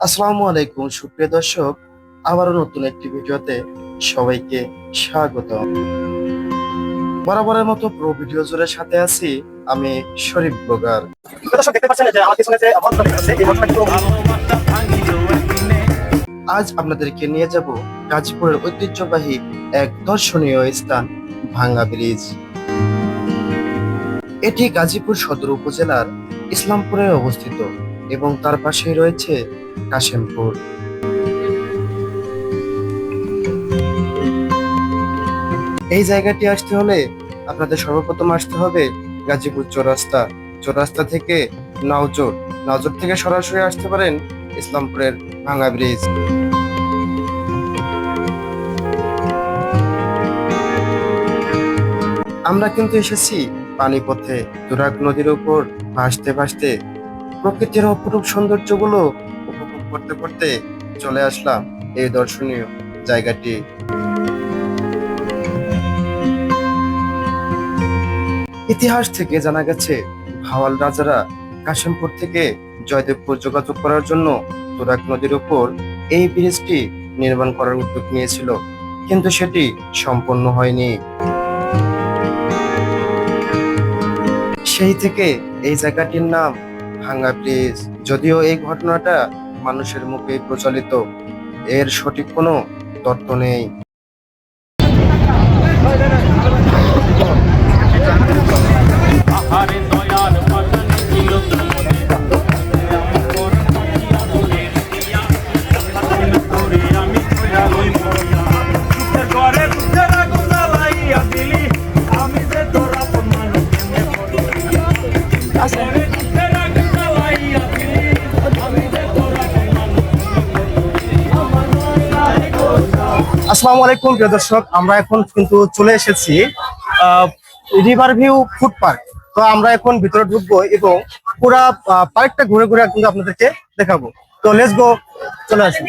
আসসালামু আলাইকুম সুপ্রিয় দর্শক, আবারও নতুন একটি ভিডিওতে সবাইকে স্বাগত। বরাবরের মতো প্রো ভিডিও জুড়ে সাথে আছি আমি শরীফ ব্লগার। দর্শক দেখতে পাচ্ছেন যে আমার পিছনে যে ভদ্রলোক আছে, এই ভদ্রলোক আজ আপনাদেরকে নিয়ে যাব গাজীপুরের ঐতিহ্যবাহী এক দর্শনীয় স্থান ভাঙ্গা ব্রিজ। এটি গাজীপুর সদর উপজেলার ইসলামপুরে অবস্থিত এবং তার পাশেই রয়েছে কাশেমপুর। এই জায়গাটি আসতে হলে আপনাদের সর্বপ্রথম আসতে হবে গাজীপুর চৌরাস্তা। চৌরাস্তা থেকে নাওজোর, নাওজোর থেকে সরাসরি আসতে পারেন ইসলামপুরের ভাঙ্গা ব্রিজ। আমরা কিন্তু এসেছি পানিপথে, তুরাগ নদীর উপর ভাসতে ভাসতে প্রকৃতির অপরূপ সৌন্দর্যগুলো উপভোগ করতে করতে চলে আসলাম এই দর্শনীয় জায়গাটি। ইতিহাস থেকে জানা গেছে ভাওয়াল রাজারা কাশিমপুর থেকে জয়দেবপুর যোগাযোগ করার জন্য তুরাগ নদীর উপর এই ব্রিজটি নির্মাণ করার উদ্যোগ নিয়েছিল, কিন্তু সেটি সম্পন্ন হয়নি। সেই থেকে এই জায়গাটির নাম ভাঙ্গা ব্রিজ। যদিও এই ঘটনাটা মানুষের মুখে প্রচলিত, এর সঠিক কোনো তথ্য নেই। আসসালামু আলাইকুম প্রিয় দর্শক, আমরা এখন কিন্তু চলে এসেছি রিভার ভিউ ফুড পার্ক। তো আমরা এখন ভিতরে ঢুকবো এবং পুরা পার্কটা ঘুরে ঘুরে কিন্তু আপনাদেরকে দেখাবো। তো লেটস গো, চলে আসুন।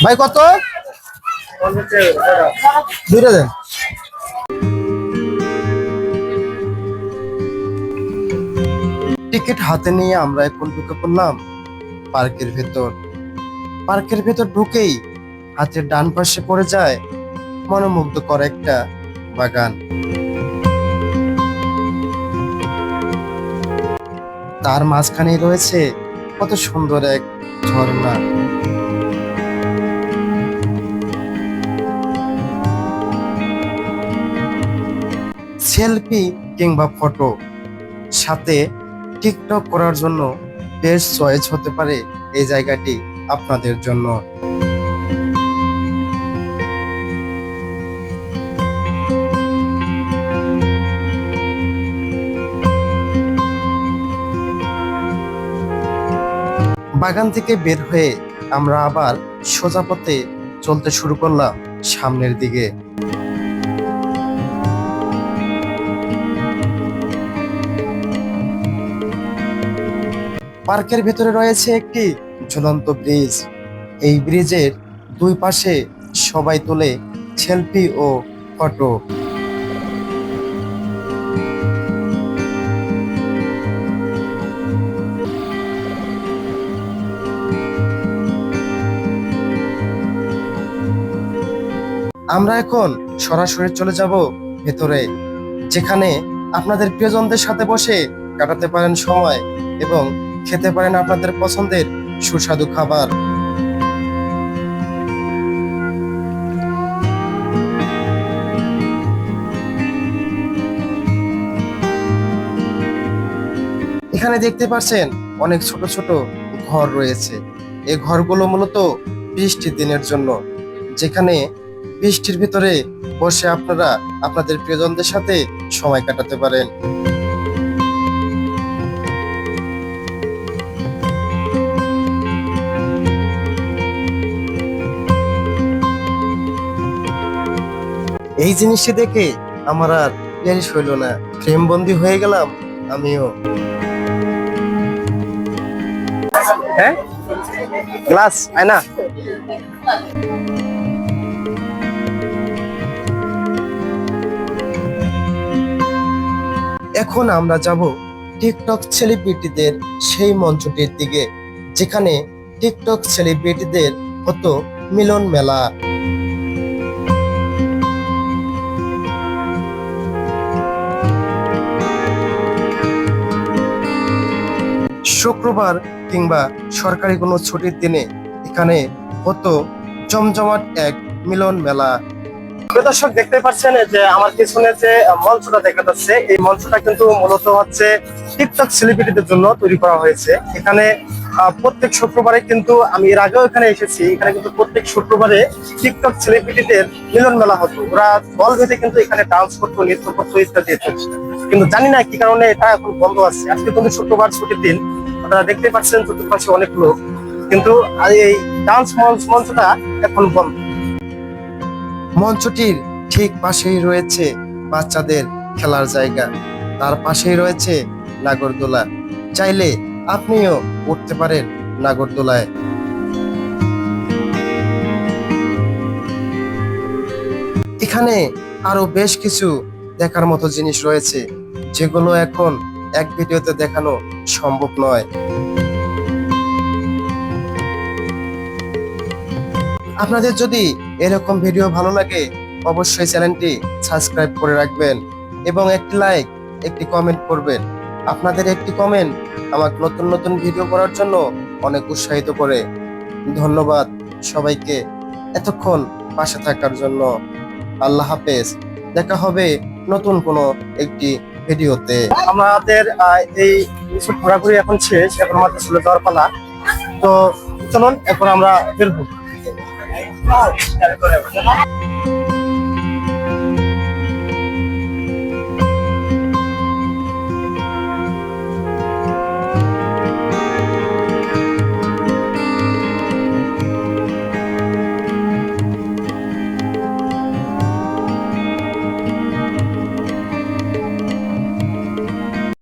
ভাই কত? দুইটা দেন। টিকিট হাতে নিয়ে আমরা এখন ঢুকে পড়লাম পার্কের ভেতর। পার্কের ভেতর ঢুকেই হাতের ডান পাশে পড়ে যায় মনোমুগ্ধকর একটা বাগান। তার মাঝখানে রয়েছে কত সুন্দর এক ঝর্ণা। সেলফি কিংবা ফটো সাথে টিকটক করার জন্য বেস্ট চয়েস হতে পারে এই জায়গাটি আপনাদের জন্য। বাগান থেকে বের হয়ে আমরা আবার সোজা পথে চলতে শুরু করলাম সামনের দিকে। পার্কের ভেতরে রয়েছে একটি ঝুলন্ত ব্রিজ। এই ব্রিজের দুই পাশে সবাই তোলে সেলফি ও ফটো। আমরা এখন সরাসরি চলে যাব ভেতরে, যেখানে আপনাদের প্রিয়জনদের সাথে বসে কাটাতে পারেন সময় এবং খেতে পারেন আপনাদের পছন্দের সুস্বাদু খাবার। এখানে দেখতে পাচ্ছেন অনেক ছোট ছোট ঘর রয়েছে। এই ঘরগুলো মূলত বৃষ্টির দিনের জন্য, যেখানে বৃষ্টির ভিতরে বসে আপনারা আপনাদের প্রিয়জনদের সাথে সময় কাটাতে পারেন। এই জিনিসটি দেখে আমার আর ইয়ারিশ হইল না, ফ্রেম বন্দি হয়ে গেলাম আমিও। হ্যাঁ, গ্লাস আয়না। এখন আমরা যাব টিকটক সেলিব্রিটিদের সেই মঞ্চটির দিকে, যেখানে টিকটক সেলিব্রিটিদের হতো মিলন মেলা। শুক্রবার কিংবা সরকারি কোনো ছুটির দিনে এখানে হতো জমজমাট এক মিলন মেলা। প্রিয় দর্শক, দেখতে পাচ্ছেন যে আমার পিছনে যে মঞ্চটা দেখা যাচ্ছে, এই মঞ্চটা কিন্তু মূলত হচ্ছে টিকটক সেলিব্রিটিদের জন্য তৈরি করা হয়েছে। এখানে প্রত্যেক শুক্রবারে কিন্তু আমি এর আগেও এখানে এসেছি, এখানে কিন্তু প্রত্যেক শুক্রবারে টিকটক সেলিব্রিটিদের মিলন মেলা হতো। ওরা দল বেঁধে কিন্তু এখানে ডান্স করতো, নৃত্য করতো, ইত্যাদি ইত্যাদি। কিন্তু জানি না কি কারণে এটা এখন বন্ধ আছে। আজকে কিন্তু শুক্রবার ছুটির দিন, আপনারা দেখতে পাচ্ছেন চতুর্পাশে অনেক লোক, কিন্তু এই ডান্স মঞ্চটা এখন বন্ধ। মঞ্চটির ঠিক পাশেই রয়েছে বাচ্চাদের খেলার জায়গা, তার পাশেই রয়েছে নাগরদোলা। চাইলে আপনিও উঠতে পারেন নাগরদোলায়। এখানে আরো বেশ কিছু দেখার মতো জিনিস রয়েছে, যেগুলো এখন এক ভিডিওতে দেখানো সম্ভব নয়। আপনাদের যদি এরকম ভিডিও ভালো লাগে, অবশ্যই চ্যানেলটি সাবস্ক্রাইব করে রাখবেন এবং একটি লাইক, একটি কমেন্ট করবেন। আপনাদের একটি কমেন্ট আমাকে নতুন নতুন ভিডিও করার জন্য অনেক উৎসাহিত করে। ধন্যবাদ সবাইকে এতক্ষণ পাশে থাকার জন্য। আল্লাহ হাফেজ, দেখা হবে নতুন কোনো একটি ভিডিওতে। আমাদের এই কিছু ঘোরাঘুরি এখন শেষ, এখন আমাদের চলে যাওয়ার পালা। তো চলুন এখন আমরা বের হব।